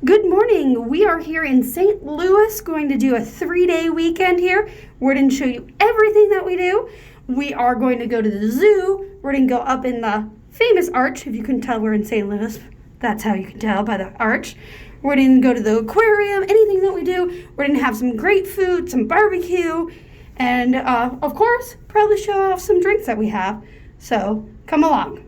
Good morning. We are here in St. Louis going to do a 3-day weekend here. We're going to show you everything that we do. We are going to go to the zoo. We're going to go up in the famous arch. If you can tell, we're in St. Louis. That's how you can tell by the arch. We're going to go to the aquarium, anything that we do. We're going to have some great food, some barbecue, and of course, probably show off some drinks that we have. So come along.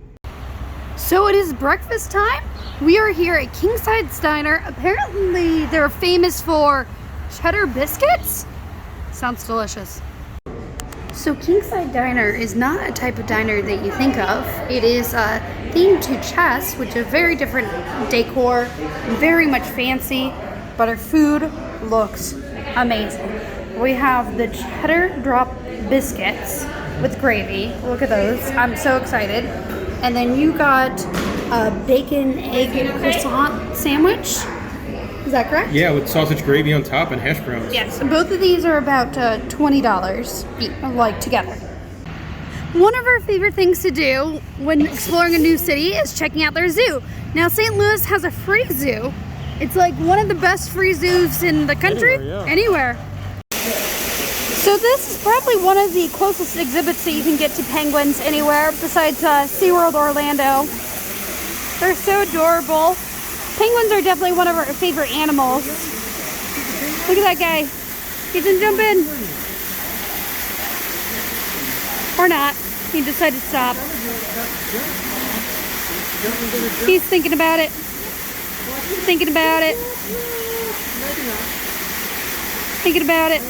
So it is breakfast time. We are here at Kingside Diner. Apparently they're famous for cheddar biscuits. Sounds delicious. So Kingside Diner is not a type of diner that you think of. It is themed to chess, which is very different decor, very much fancy, but our food looks amazing. We have the cheddar drop biscuits with gravy. Look at those. I'm so excited. And then you got a bacon egg croissant sandwich. Is that correct? Yeah, with sausage gravy on top and hash browns. Yes, both of these are about $20 each, like together. One of our favorite things to do when exploring a new city is checking out their zoo. Now, St. Louis has a free zoo. It's like one of the best free zoos in the country. Anywhere. So this is probably one of the closest exhibits that you can get to penguins anywhere besides SeaWorld Orlando. They're so adorable. Penguins are definitely one of our favorite animals. Look at that guy. He can jump in. Or not. He decided to stop. He's thinking about it. Thinking about it. Thinking about it.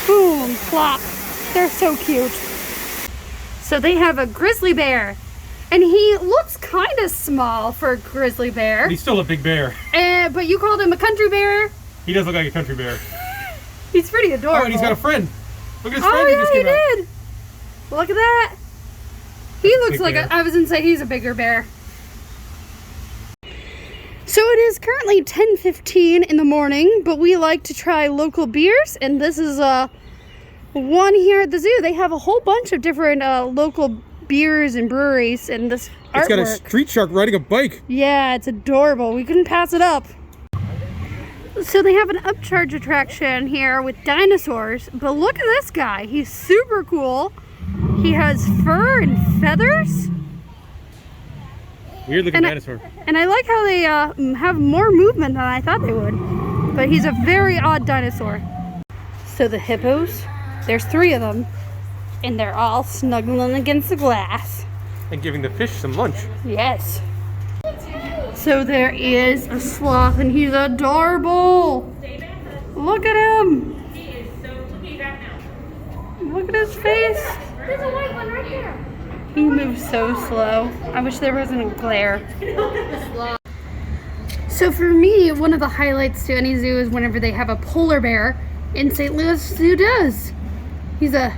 Boom, plop. They're so cute. So they have a grizzly bear. And he looks kind of small for a grizzly bear. But he's still a big bear. But you called him a country bear. He does look like a country bear. He's pretty adorable. Oh, and he's got a friend. Look at his friend. Oh, yeah, he did. Look at that. He looks like I was going to say he's a bigger bear. So it is currently 10:15 in the morning, but we like to try local beers, and this is one here at the zoo. They have a whole bunch of different local beers and breweries, and this artwork. It's got a street shark riding a bike. Yeah, it's adorable. We couldn't pass it up. So they have an upcharge attraction here with dinosaurs, but look at this guy. He's super cool. He has fur and feathers. Weird looking dinosaur. And I like how they have more movement than I thought they would. But he's a very odd dinosaur. So the hippos, there's 3 of them. And they're all snuggling against the glass. And giving the fish some lunch. Yes. So there is a sloth, and he's adorable. Look at him. He is so cute right now. Look at his face. There's a white one right there. He moves so slow. I wish there wasn't a glare. So for me, one of the highlights to any zoo is whenever they have a polar bear. In St. Louis Zoo does. He's a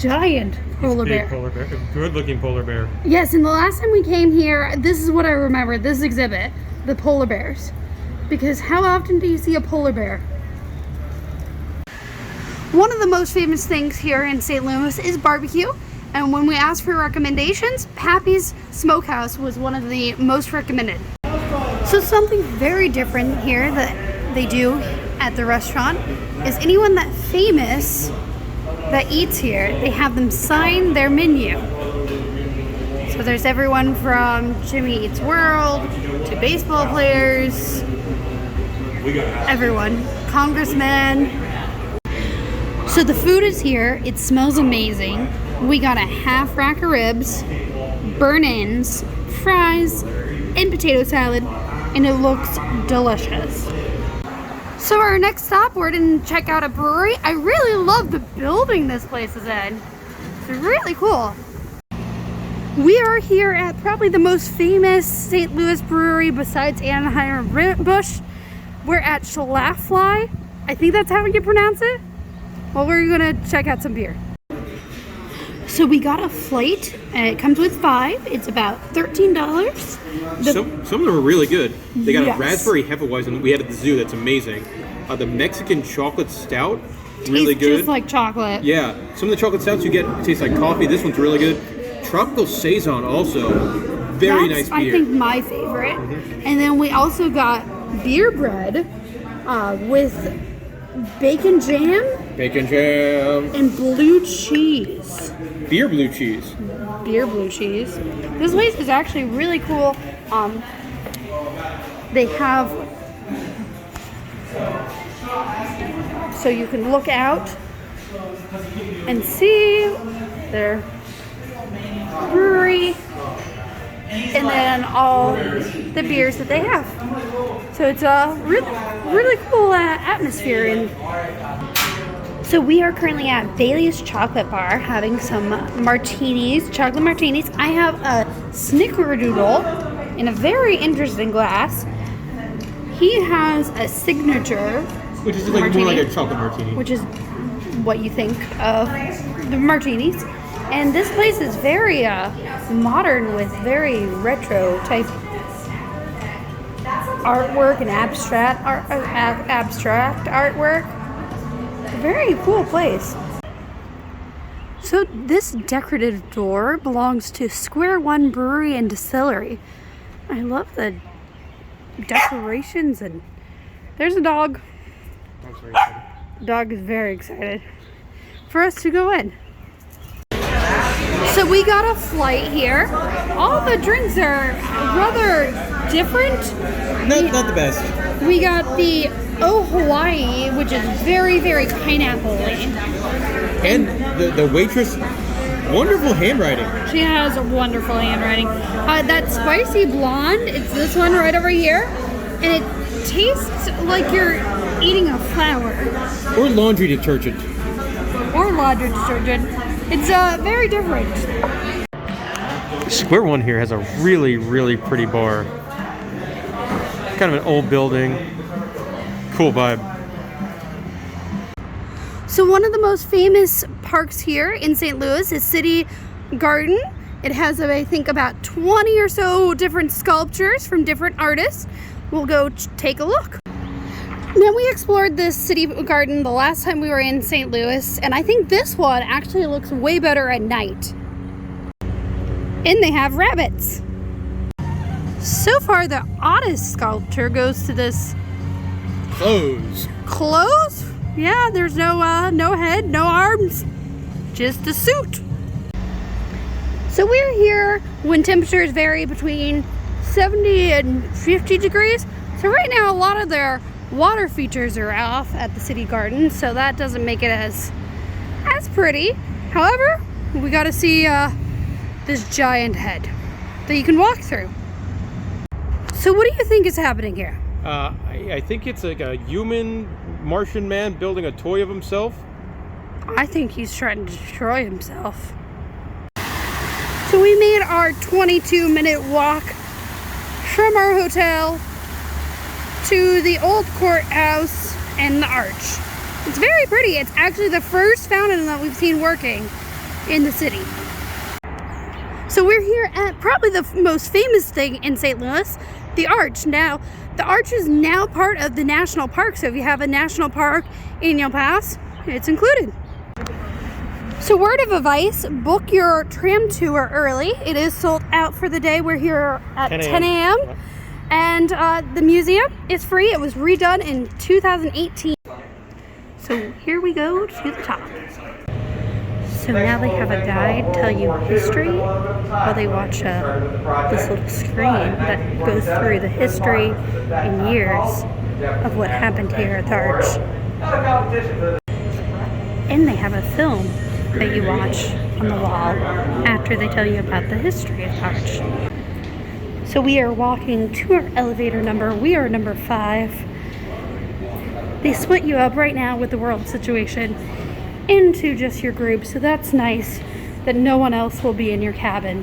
giant polar bear. Polar bear. A good looking polar bear. Yes, and the last time we came here, this is what I remember, this exhibit, the polar bears. Because how often do you see a polar bear? One of the most famous things here in St. Louis is barbecue. And when we asked for recommendations, Pappy's Smokehouse was one of the most recommended. So something very different here that they do at the restaurant is anyone that's famous that eats here, they have them sign their menu. So there's everyone from Jimmy Eats World to baseball players, everyone, congressmen. So the food is here. It smells amazing. We got a half rack of ribs, burnt-ends, fries, and potato salad, and it looks delicious. So our next stop, we're going to check out a brewery. I really love the building this place is in. It's really cool. We are here at probably the most famous St. Louis brewery besides Anheuser-Busch. We're at Schlafly. I think that's how you pronounce it. Well, we're going to check out some beer. So we got a flight, and it comes with 5. It's about $13. Some of them are really good. They got a raspberry Hefeweizen we had at the zoo. That's amazing. The Mexican chocolate stout, really good. Just like chocolate. Yeah. Some of the chocolate stouts you get taste like coffee. This one's really good. Tropical Saison also, Very nice beer. I think my favorite. And then we also got beer bread with bacon jam. Bacon jam. And blue cheese. Beer blue cheese. Beer blue cheese. This place is actually really cool. They have, so you can look out and see their brewery and then all the beers that they have. So it's a really cool atmosphere. And so we are currently at Bailey's Chocolate Bar having some martinis, chocolate martinis. I have a snickerdoodle in a very interesting glass. He has a signature, which is like martini, more like a chocolate martini, which is what you think of the martinis. And this place is very modern with very retro type artwork and abstract artwork. A very cool place. So this decorative door belongs to Square One Brewery and Distillery. I love the decorations, and there's a dog. The dog is very excited for us to go in. So we got a flight here. All the drinks are rather different. Not the best. We got the Oh Hawaii, which is very, very pineapple-y. And the waitress, wonderful handwriting. She has a wonderful handwriting. That spicy blonde, it's this one right over here. And it tastes like you're eating a flower. Or laundry detergent. Or laundry detergent. It's very different. Square One here has a really, really pretty bar. Kind of an old building. Cool vibe. So one of the most famous parks here in St. Louis is Citygarden. It has, I think, about 20 or so different sculptures from different artists. We'll go take a look. Now, we explored this Citygarden the last time we were in St. Louis, and I think this one actually looks way better at night. And they have rabbits. So far, the oddest sculpture goes to this Clothes. Clothes? Yeah, there's no head, no arms, just a suit. So we're here when temperatures vary between 70 and 50 degrees. So right now, a lot of their water features are off at the Citygarden, so that doesn't make it as pretty. However, we got to see this giant head that you can walk through. So what do you think is happening here? I think it's like a human Martian man building a toy of himself. I think he's trying to destroy himself. So we made our 22-minute walk from our hotel to the old courthouse and the arch. It's very pretty. It's actually the first fountain that we've seen working in the city. So we're here at probably the most famous thing in St. Louis, the arch. Now, the arch is now part of the national park. So if you have a national park annual pass, it's included. So word of advice, book your tram tour early. It is sold out for the day. We're here at 10 a.m. And the museum is free. It was redone in 2018. So here we go to the top. So now they have a guide tell you history while they watch this little screen that goes through the history and years of what happened here at the arch. And they have a film that you watch on the wall after they tell you about the history of the arch. So we are walking to our elevator number. We are number 5. They split you up right now with the world situation into just your group, so that's nice that no one else will be in your cabin.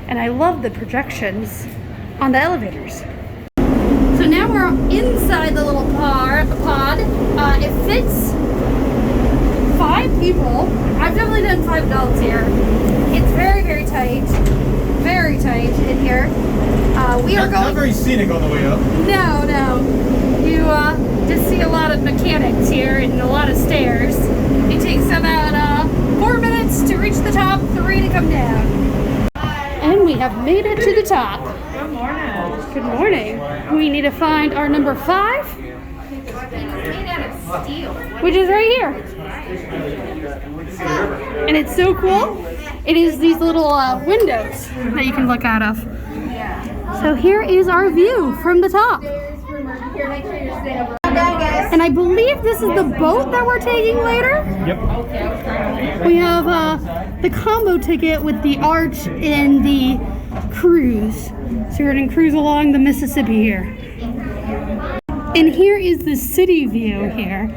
And I love the projections on the elevators. So now we're inside the little pod. It fits 5 people. I've definitely done 5 adults here. It's very, very tight. Very tight in here. We are going. Not very scenic on the way up. No. You just see a lot of mechanics here and a lot of stairs. It takes about 4 minutes to reach the top, 3 to come down. And we have made it to the top. Good morning. Good morning. We need to find our number 5. Which is right here. And it's so cool. It is these little windows that you can look out of. So here is our view from the top. And I believe this is the boat that we're taking later. Yep. We have the combo ticket with the arch and the cruise. So we're going to cruise along the Mississippi here. And here is the city view here.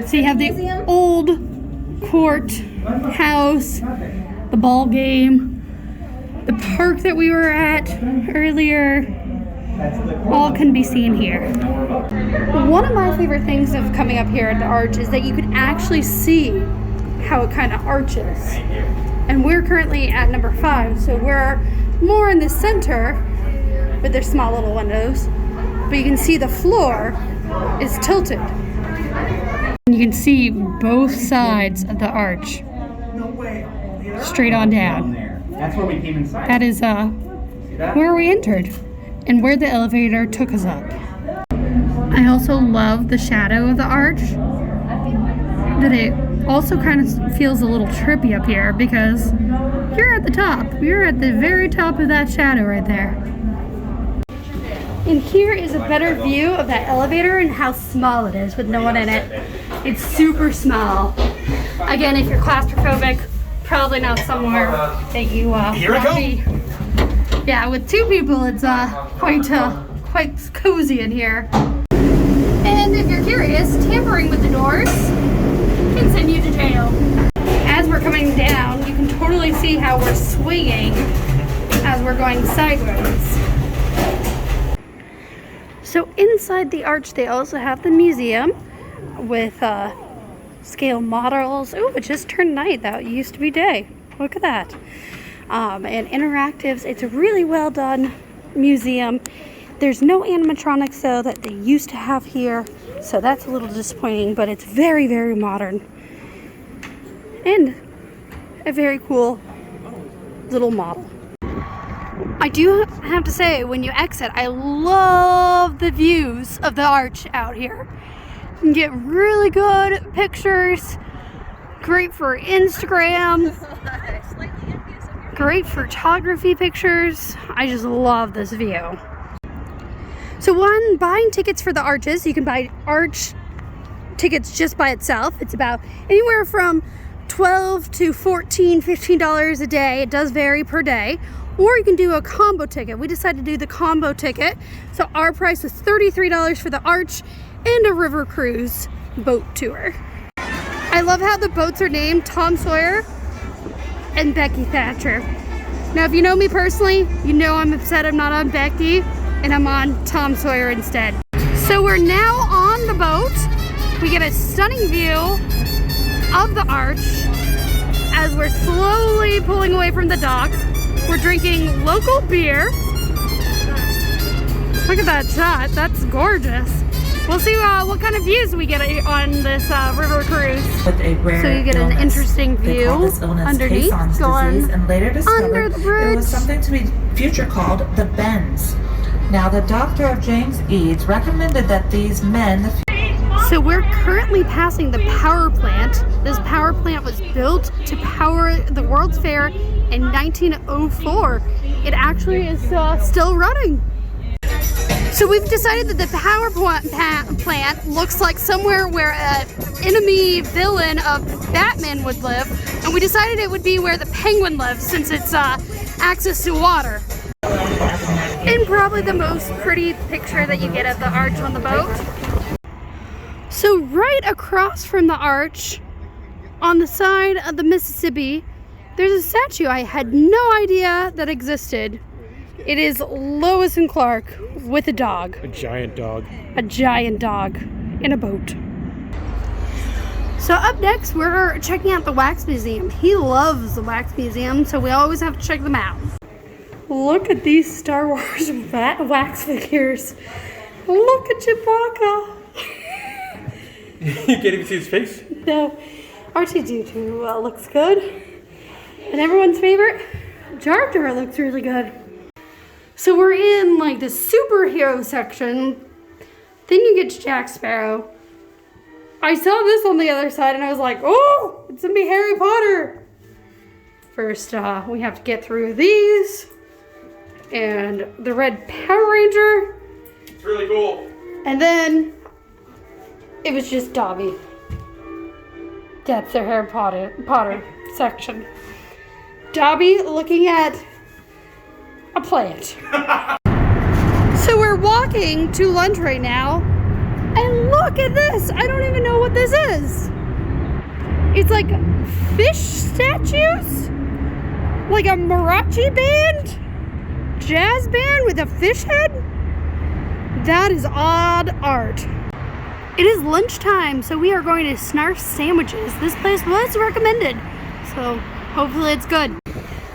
So you have the old court house, the ball game, the park that we were at earlier. All can be seen here. One of my favorite things of coming up here at the arch is that you can actually see how it kind of arches. And we're currently at number 5, so we're more in the center with their small little windows. But you can see the floor is tilted. And you can see both sides of the arch. Straight on down. That's where we came inside. That is where we entered and where the elevator took us up. I also love the shadow of the arch. That it also kind of feels a little trippy up here because you're at the top. You're at the very top of that shadow right there. And here is a better view of that elevator and how small it is with no one in it. It's super small. Again, if you're claustrophobic, probably not somewhere that you Here we want to be. Yeah, with 2 people, it's quite cozy in here. And if you're curious, tampering with the doors can send you to jail. As we're coming down, you can totally see how we're swinging as we're going sideways. So inside the arch, they also have the museum with scale models. Oh, it just turned night. That used to be day. Look at that. And interactives. It's a really well done museum. There's no animatronics though that they used to have here, so that's a little disappointing, but it's very, very modern. And a very cool little model. I do have to say, when you exit, I love the views of the arch out here. You can get really good pictures, great for Instagram, great photography pictures. I just love this view. So when buying tickets for the arches, you can buy arch tickets just by itself. It's about anywhere from $12 to $14, $15 a day. It does vary per day. Or you can do a combo ticket. We decided to do the combo ticket. So our price was $33 for the arch and a river cruise boat tour. I love how the boats are named Tom Sawyer and Becky Thatcher. Now, if you know me personally, you know I'm upset I'm not on Becky and I'm on Tom Sawyer instead. So we're now on the boat. We get a stunning view of the arch as we're slowly pulling away from the dock. We're drinking local beer. Look at that shot, that's gorgeous. We'll see what kind of views we get on this river cruise. With a rare so you get an interesting view underneath, going and later under the bridge. It was something to be future called the bends. Now, the doctor of James Eads recommended that these men... So we're currently passing the power plant. This power plant was built to power the World's Fair in 1904. It actually is still running. So we've decided that the power plant looks like somewhere where an enemy villain of Batman would live, and we decided it would be where the penguin lives since it's access to water. And probably the most pretty picture that you get of the arch on the boat. So right across from the arch, on the side of the Mississippi, there's a statue I had no idea that existed. It is Lois and Clark with a dog. A giant dog. A giant dog in a boat. So up next, we're checking out the Wax Museum. He loves the Wax Museum, so we always have to check them out. Look at these Star Wars wax figures. Look at Chewbacca. You can't even see his face? No, R2-D2 looks good. And everyone's favorite, Jar Jar looks really good. So we're in like the superhero section. Then you get to Jack Sparrow. I saw this on the other side and I was like, oh, it's gonna be Harry Potter. First, we have to get through these. And the red Power Ranger. It's really cool. And then it was just Dobby. That's their Harry Potter section. Dobby looking at a plant. So we're walking to lunch right now. And look at this. I don't even know what this is. It's like fish statues. Like a mariachi band. Jazz band with a fish head? That is odd art. It is lunchtime, so we are going to Snarf Sandwiches. This place was recommended, so hopefully it's good.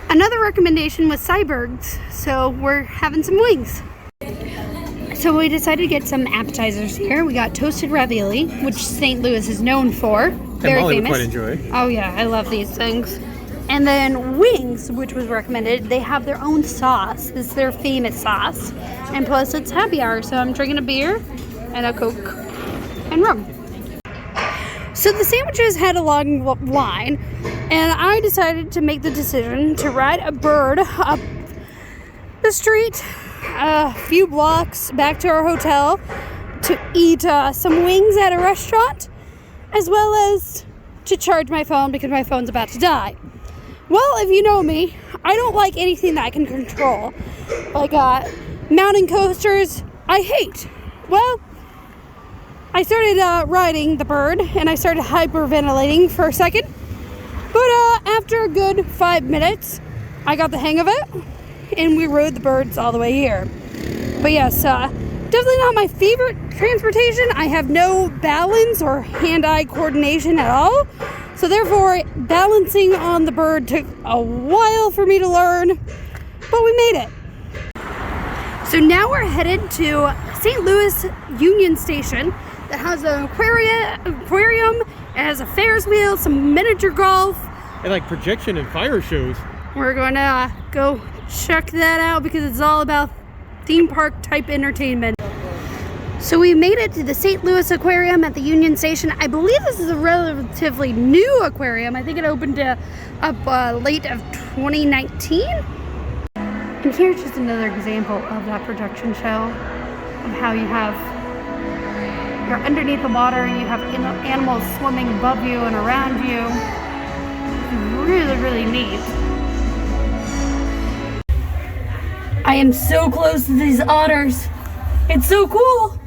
Another recommendation was Cyberg's, so we're having some wings. So we decided to get some appetizers here. We got toasted ravioli, which St. Louis is known for. Very Molly famous. would quite enjoy. Oh yeah, I love these things. And then wings, which was recommended. They have their own sauce. This is their famous sauce. And plus it's happy hour, so I'm drinking a beer and a Coke and rum. So the sandwiches had a long line, and I decided to make the decision to ride a bird up the street a few blocks back to our hotel to eat some wings at a restaurant, as well as to charge my phone because my phone's about to die. Well, if you know me, I don't like anything that I can control. Like mountain coasters, I hate. Well, I started riding the bird and I started hyperventilating for a second. But after a good 5 minutes, I got the hang of it and we rode the birds all the way here. But yes, definitely not my favorite transportation. I have no balance or hand-eye coordination at all. So therefore, balancing on the bird took a while for me to learn, but we made it. So now we're headed to St. Louis Union Station that has an aquarium, it has a Ferris wheel, some miniature golf. And like projection and fire shows. We're going to go check that out because it's all about theme park type entertainment. So we made it to the St. Louis Aquarium at the Union Station. I believe this is a relatively new aquarium. I think it opened up late of 2019. And here's just another example of that projection show of how you're underneath the water and you have animals swimming above you and around you. It's really, really neat. I am so close to these otters. It's so cool.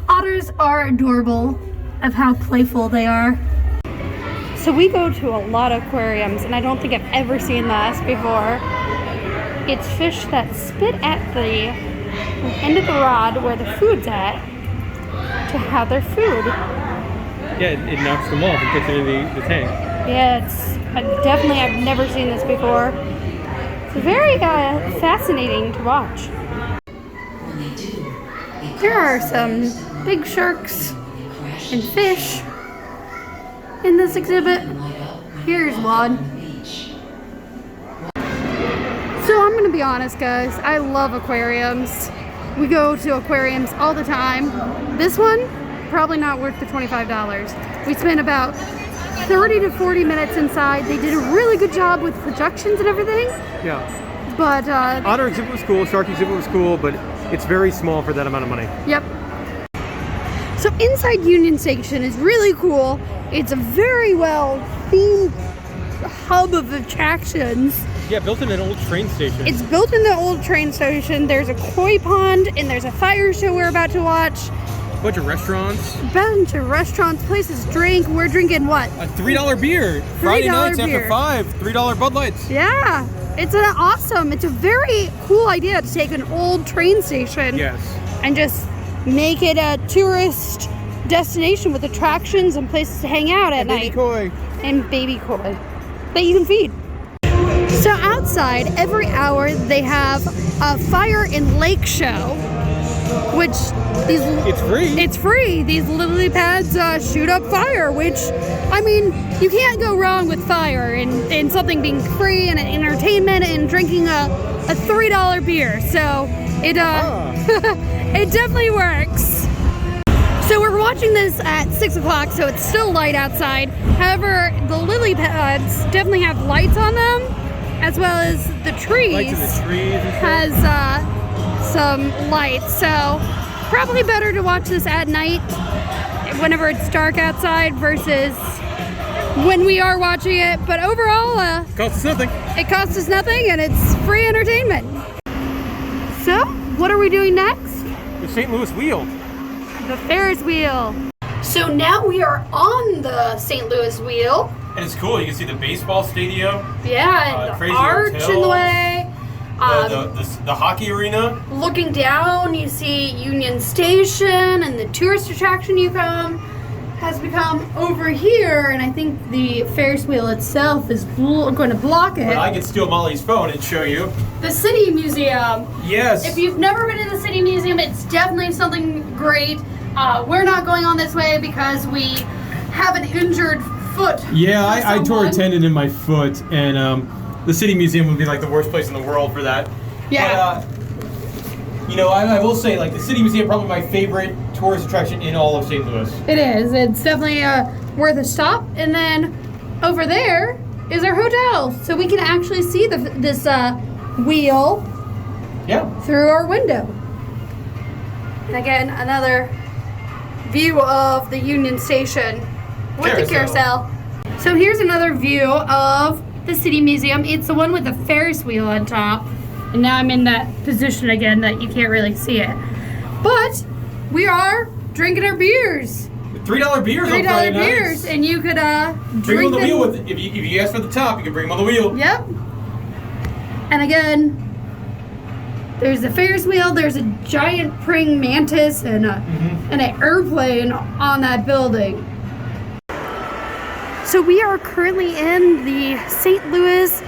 Otters are adorable of how playful they are. So we go to a lot of aquariums and I don't think I've ever seen this before. It's fish that spit at the end of the rod where the food's at to have their food. Yeah, it knocks them off and puts it in the tank. Yeah, I've never seen this before. It's very fascinating to watch. There are some big sharks and fish in this exhibit. Here's one. So I'm gonna be honest, guys, I love aquariums. We go to aquariums all the time. This one, probably not worth the $25. We spent about 30 to 40 minutes inside. They did a really good job with projections and everything. Yeah. But Otter exhibit was cool, shark exhibit was cool, but it's very small for that amount of money. Yep. So inside Union Station is really cool. It's a very well themed hub of attractions. Yeah, built in an old train station. It's built in the old train station. There's a koi pond and there's a fire show we're about to watch. Bunch of restaurants. Bunch of restaurants, places to drink. We're drinking what? A $3 beer. Friday nights beer. after 5, $3 Bud Lights. Yeah. It's a very cool idea to take an old train station. Yes. And just make it a tourist destination with attractions and places to hang out at night. Baby koi. And baby koi that you can feed. So outside, every hour they have a fire and lake show, which it's free. It's free. These lily pads shoot up fire, which, I mean, you can't go wrong with fire and something being free and entertainment and drinking a $3 beer. So it it definitely works. So we're watching this at 6 o'clock, so it's still light outside. However, the lily pads definitely have lights on them, as well as the trees. Lights in the trees and stuff. Has some lights. So probably better to watch this at night whenever it's dark outside versus when we are watching it. But overall, Costs us nothing. it costs us nothing and it's free entertainment. So, what are we doing next? The St. Louis Wheel. The Ferris wheel. So now we are on the St. Louis wheel. And it's cool. You can see the baseball stadium. Yeah, and the crazy arch in the hotels. way. The hockey arena. Looking down, you see Union Station and the tourist attraction has become over here, and I think the Ferris wheel itself is going to block it. But I can steal Molly's phone and show you. The City Museum. Yes. If you've never been to the City Museum, it's definitely something great. We're not going on this way because we have an injured foot. Yeah, I tore a someone. tendon in my foot, and the City Museum would be like the worst place in the world for that. Yeah. But, I will say, like, the City Museum probably my favorite tourist attraction in all of St. Louis. It is. It's definitely worth a stop. And then over there is our hotel, so we can actually see this wheel Yeah. through our window. And again, another view of the Union Station with the carousel. So here's another view of the City Museum. It's the one with the Ferris wheel on top. And now I'm in that position again that you can't really see it. But we are drinking our beers. $3 beers. $3 on Friday beers, nights. and you could Bring drink them on the them. wheel with if you ask for the top, you can bring them on the wheel. Yep. And again, there's the Ferris wheel. There's a giant praying mantis and an airplane on that building. So we are currently in the St. Louis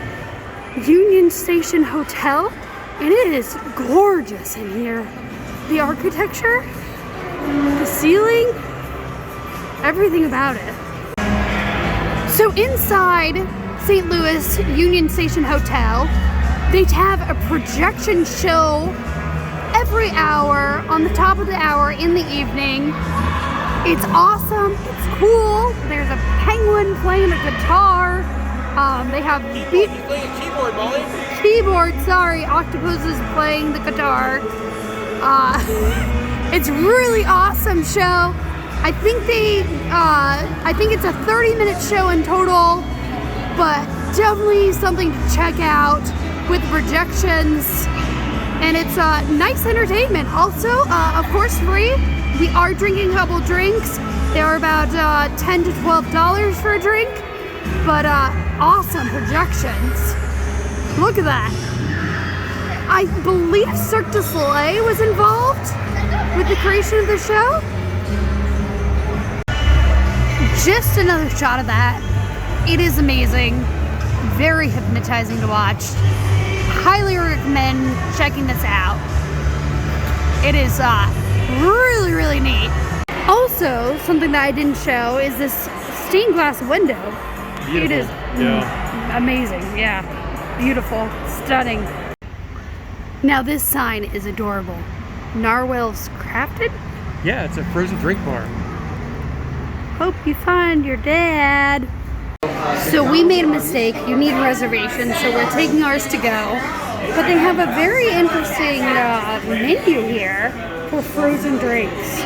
Union Station Hotel, and it is gorgeous in here. The architecture, the ceiling, everything about it. So inside St. Louis Union Station Hotel, they have a projection show every hour on the top of the hour in the evening. It's awesome. It's cool. There's a penguin playing a guitar. They have He's playing a keyboard, Molly. keyboard. Sorry, Octopus is playing the guitar. It's really awesome show. I think it's a 30-minute show in total, but definitely something to check out with projections. And it's nice entertainment. Also, of course, free. We are drinking a couple drinks. They are about $10 to $12 for a drink, but awesome projections. Look at that. I believe Cirque du Soleil was involved with the creation of the show. Just another shot of that. It is amazing. Very hypnotizing to watch. Highly recommend checking this out. It is really, really neat. Also, something that I didn't show is this stained glass window. Beautiful. It is amazing. Yeah, beautiful, stunning. Now this sign is adorable. Narwhals Crafted? Yeah, it's a frozen drink bar. Hope you find your dad. So we made a mistake. You need a reservation, so we're taking ours to go. But they have a very interesting menu here for frozen drinks.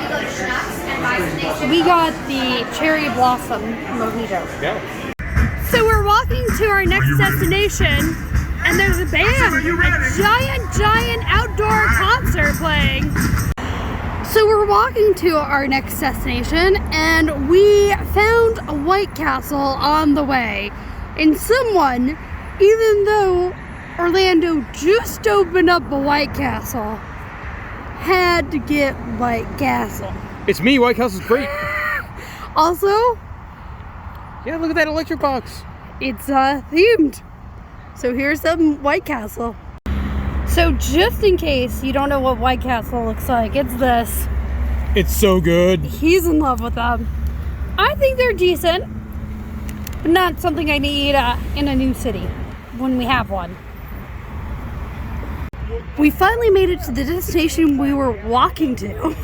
We got the cherry blossom mojito. Yeah. So we're walking to our next destination, and there's a band, a giant outdoor concert playing. So we're walking to our next destination, and we found a White Castle on the way. And someone, even though Orlando just opened up a White Castle, had to get White Castle. It's me. White House is great. Also, Yeah, look at that electric box. it's themed. So here's some White Castle. So just in case you don't know what White Castle looks like, it's this. It's so good. He's in love with them. I think they're decent. but not something I need in a new city when we have one. We finally made it to the destination we were walking to.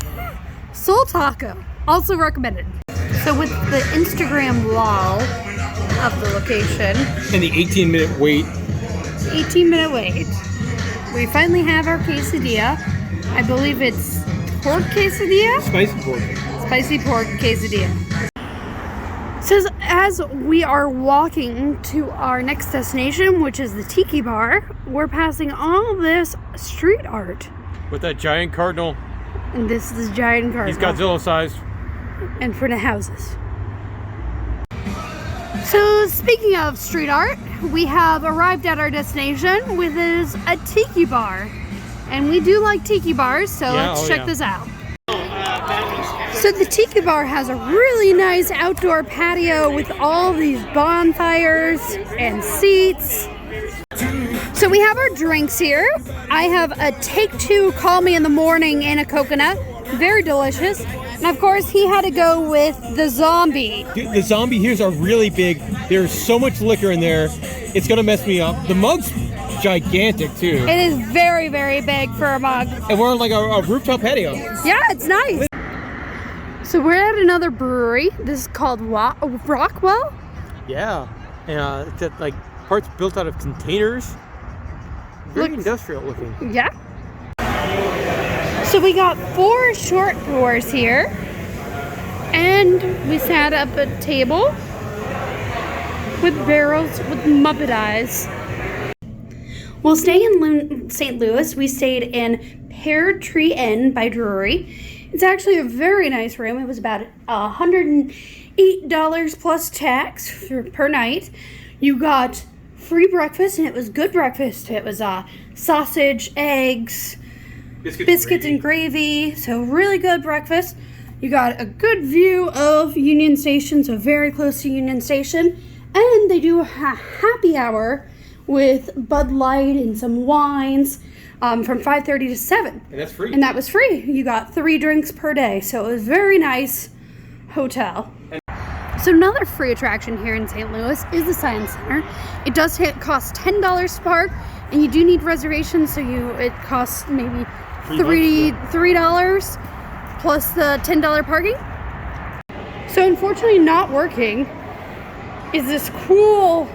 Seoul Taco, also recommended. So with the Instagram wall of the location And the 18-minute wait. 18-minute wait, we finally have our quesadilla. I believe it's pork quesadilla? Spicy pork. Spicy pork quesadilla. So as we are walking to our next destination, which is the Tiki bar, we're passing all this street art. With that giant cardinal. And this is giant cardinal. He's Godzilla sized. In front of houses. So speaking of street art, we have arrived at our destination, which is a Tiki bar. And we do like Tiki bars, so let's check this out. So the Tiki bar has a really nice outdoor patio with all these bonfires and seats. So we have our drinks here. I have a Take Two Call Me in the Morning and a coconut. Very delicious. And of course, he had to go with the zombie. Dude, the zombie here's are really big. There's so much liquor in there. It's gonna mess me up. The mug's gigantic too. It is very, very big for a mug. And we're on like a rooftop patio. Yeah, it's nice. So we're at another brewery. This is called Rockwell. Yeah. And it's got, like parts built out of containers. Very industrial looking. Yeah. So we got 4 short pours here, and we sat up at a table with barrels with Muppet eyes. While staying in St. Louis, we stayed in Pear Tree Inn by Brewery. It's actually a very nice room. It was about $108 plus tax per night. You got free breakfast, and it was good breakfast. It was sausage, eggs, biscuits and gravy, so really good breakfast. You got a good view of Union Station, so very close to Union Station. And they do a happy hour with Bud Light and some wines from 5:30 to 7. And that's free. And that was free. You got 3 drinks per day, so it was a very nice hotel. So another free attraction here in St. Louis is the Science Center. It does cost $10 to park, and you do need reservations, so it costs maybe $3 plus the $10 parking. So unfortunately not working is this cool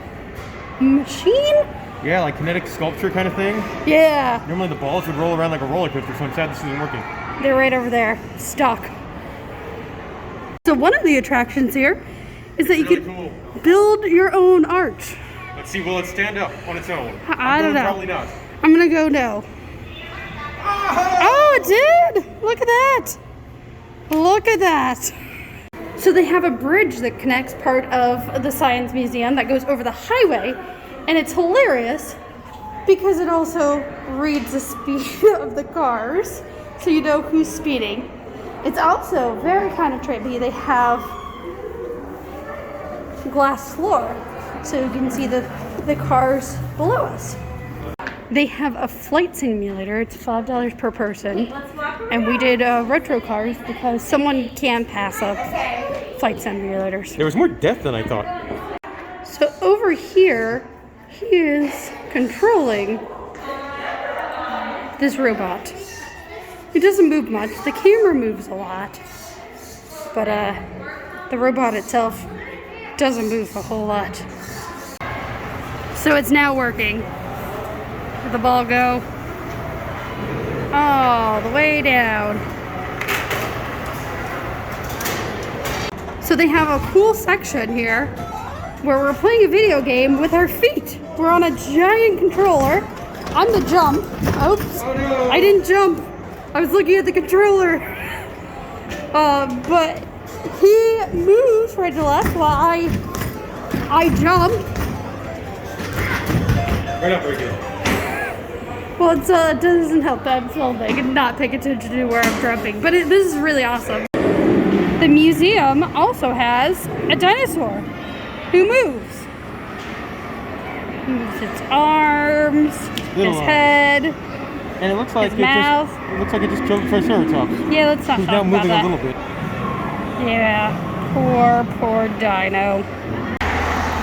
machine. Yeah, like kinetic sculpture kind of thing. Yeah. Normally the balls would roll around like a roller coaster, so I'm sad this isn't working. They're right over there, stuck. So one of the attractions here is that you can build your own arch. Let's see, will it stand up on its own? I don't know. Probably not. I'm gonna go no. Oh, it did! Look at that! Look at that! So they have a bridge that connects part of the Science Museum that goes over the highway, and it's hilarious because it also reads the speed of the cars, so you know who's speeding. It's also very kind of trippy. They have glass floor, so you can see the cars below us. They have a flight simulator. It's $5 per person. And we did retro cars because someone can't pass up flight simulators. There was more depth than I thought. So over here, he is controlling this robot. It doesn't move much. The camera moves a lot. But the robot itself doesn't move a whole lot. So it's now working. Did the ball go all the way down? So they have a cool section here where we're playing a video game with our feet. We're on a giant controller. On the jump. Oops. Oh, no. I didn't jump. I was looking at the controller. But he moves right to left while I jump. Right up very good. Well, it doesn't help that I'm filming and not paying attention to where I'm jumping. But this is really awesome. The museum also has a dinosaur who moves. Moves its arms, his head, and it looks like his mouth. It looks like it just killed Triceratops. Yeah, let's not He's talk now moving about that. a little bit. Yeah, poor dino.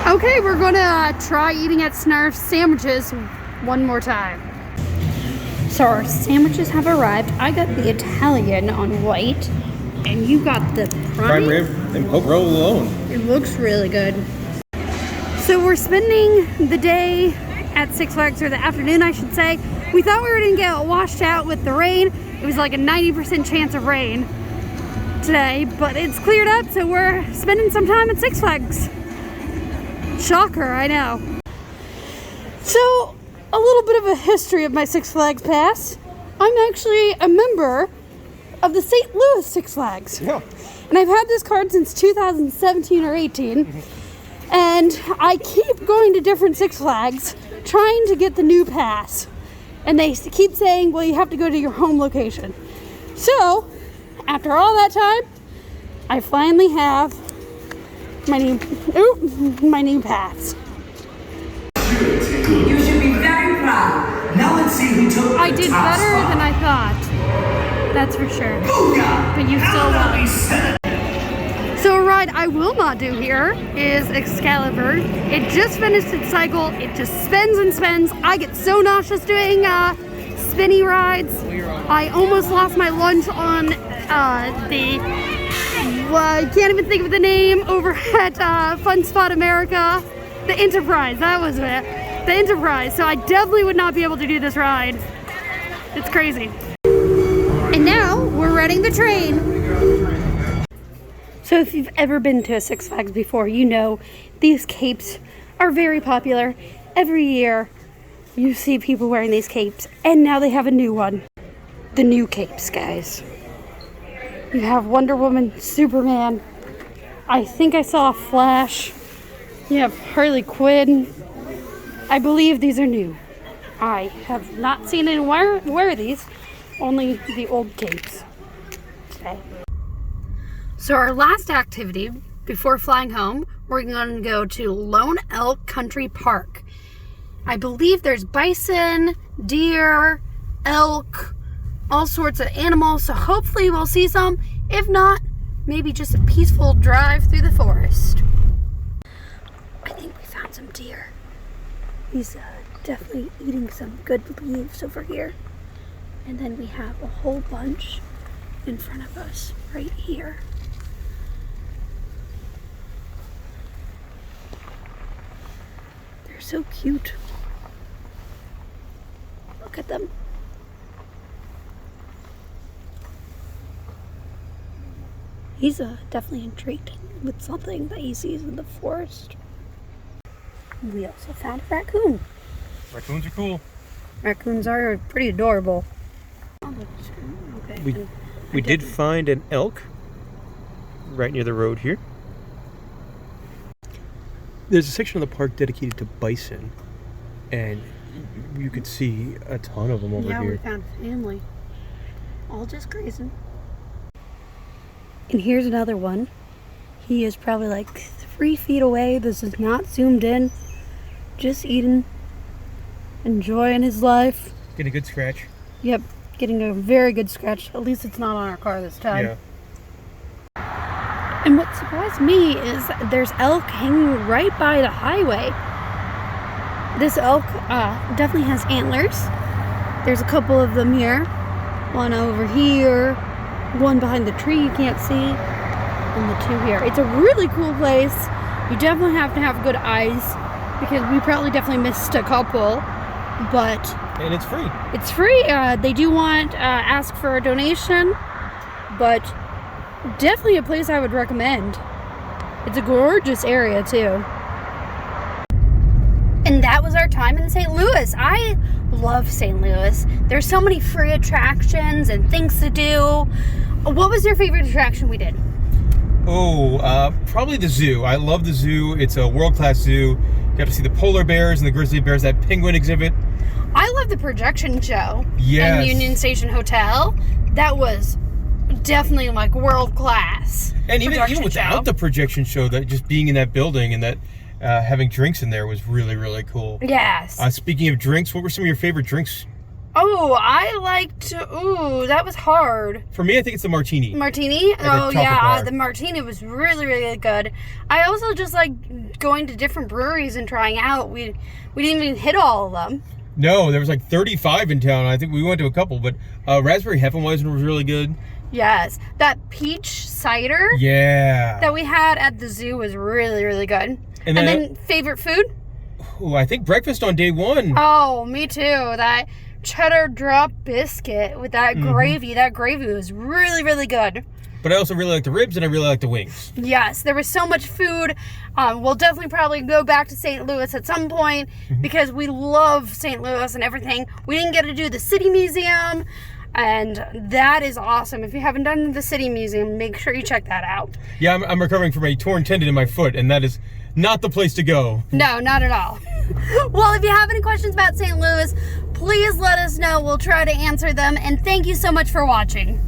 Okay, we're gonna try eating at Snarf sandwiches one more time. So our sandwiches have arrived. I got the Italian on white, and you got the Prime rib and poke roll alone. It looks really good. So we're spending the day at Six Flags, or the afternoon I should say. We thought we were gonna get washed out with the rain. It was like a 90% chance of rain today, but it's cleared up, so we're spending some time at Six Flags. Shocker, I know. So, a little bit of a history of my Six Flags pass. I'm actually a member of the St. Louis Six Flags. Yeah. And I've had this card since 2017 or 18. And I keep going to different Six Flags trying to get the new pass. And they keep saying, well, you have to go to your home location. So, after all that time, I finally have my new pass. You should be very proud. Now let's see who took I the did top better spot. than I thought. That's for sure. Booyah! But you still Now won. we set So a ride I will not do here is Excalibur. It just finished its cycle. It just spins and spins. I get so nauseous doing spinny rides. I almost lost my lunch on I can't even think of the name, over at Fun Spot America. The Enterprise, that was it. The Enterprise. So I definitely would not be able to do this ride. It's crazy. And now we're riding the train. So if you've ever been to a Six Flags before, you know these capes are very popular. Every year you see people wearing these capes, and now they have a new one. The new capes, guys. You have Wonder Woman, Superman. I think I saw a Flash. You have Harley Quinn. I believe these are new. I have not seen anyone wear these, only the old capes today. So our last activity before flying home, we're going to go to Lone Elk Country Park. I believe there's bison, deer, elk, all sorts of animals, so hopefully we'll see some. If not, maybe just a peaceful drive through the forest. I think we found some deer. He's definitely eating some good leaves over here. And then we have a whole bunch in front of us right here. They're so cute. Look at them. He's definitely intrigued with something that he sees in the forest. We also found a raccoon. Raccoons are cool. Raccoons are pretty adorable. Okay. We did find an elk right near the road here. There's a section of the park dedicated to bison, and you could see a ton of them over Yeah, here. we found a family. All just grazing. And here's another one. He is probably like 3 feet away. This is not zoomed in. Just eating, enjoying his life. Get a good scratch. Yep, getting a very good scratch. At least it's not on our car this time. Yeah. And what surprised me is there's elk hanging right by the highway. This elk definitely has antlers. There's a couple of them here. One over here, one behind the tree you can't see, and the two here. It's a really cool place. You definitely have to have good eyes, because we probably definitely missed a couple, but And it's free. it's free. They do want ask for a donation, but definitely a place I would recommend. It's a gorgeous area too. And that was our time in St. Louis. I love St. Louis. There's so many free attractions and things to do. What was your favorite attraction we did? Oh, probably the zoo. I love the zoo. It's a world-class zoo. Got to see the polar bears and the grizzly bears, that penguin exhibit. I love the projection show Yes. in Union Station Hotel. That was definitely like world class. And even projection without show. the projection show, that just being in that building and that having drinks in there was really, really cool. Yes. Speaking of drinks, what were some of your favorite drinks Oh, I liked. Ooh, that was hard. For me, I think it's the martini. Martini? a Oh, chocolate yeah. bar. The martini was really, really good. I also just like going to different breweries and trying out. We didn't even hit all of them. No, there was like 35 in town. I think we went to a couple, but Raspberry Hefeweizen was really good. Yes. That peach cider Yeah. that we had at the zoo was really, really good. And then favorite food? Ooh, I think breakfast on day one. Oh, me too. That cheddar drop biscuit with that gravy. That gravy was really, really good. But I also really like the ribs and I really like the wings. Yes, there was so much food. We'll definitely probably go back to St. Louis at some point because we love St. Louis and everything. We didn't get to do the City Museum, and that is awesome. If you haven't done the City Museum, make sure you check that out. Yeah, I'm recovering from a torn tendon in my foot, and that is not the place to go. No, not at all. Well, if you have any questions about St. Louis, please let us know. We'll try to answer them. And thank you so much for watching.